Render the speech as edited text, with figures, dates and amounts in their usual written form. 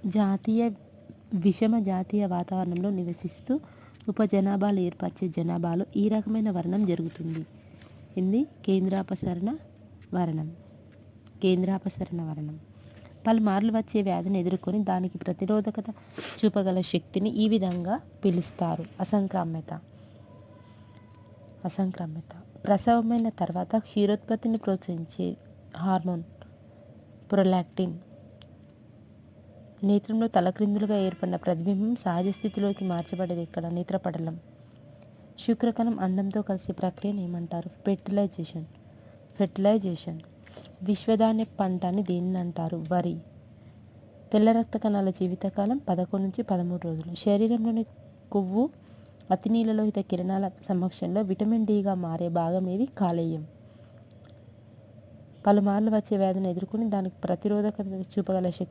జాతీయ విషమ జాతీయ వాతావరణంలో నివసిస్తూ ఉపజనాభాలు ఏర్పరిచే జనాభాలో ఈ రకమైన వర్ణం జరుగుతుంది. ఇది కేంద్రాపసరణ వర్ణం. పలుమార్లు వచ్చే వ్యాధిని ఎదుర్కొని దానికి ప్రతిరోధకత చూపగల శక్తిని ఈ విధంగా పిలుస్తారు. అసంక్రామ్యత. ప్రసవమైన తర్వాత క్షీరోత్పత్తిని ప్రోత్సహించే హార్మోన్ ప్రొలాక్టిన్ నేత్రంలో తలక్రిందులుగా ఏర్పడిన ప్రతిబింబం సహజ స్థితిలోకి మార్చబడేది ఇక్కడ నేత్రపటలం. శుక్రకణం అండంతో కలిసే ప్రక్రియను ఏమంటారు? ఫెర్టిలైజేషన్. విశ్వధాన్య పంట అని దేనిని అంటారు? వరి. తెల్ల రక్త కణాల జీవితకాలం 11 నుంచి 13 రోజులు. శరీరంలోని కొవ్వు అతినీలలోహిత కిరణాల సమక్షంలో విటమిన్ డిగా మారే భాగం ఏది? కాలేయం. పలుమార్లు వచ్చే వ్యాధిని ఎదుర్కొని దానికి ప్రతిరోధకత చూపగల శక్తి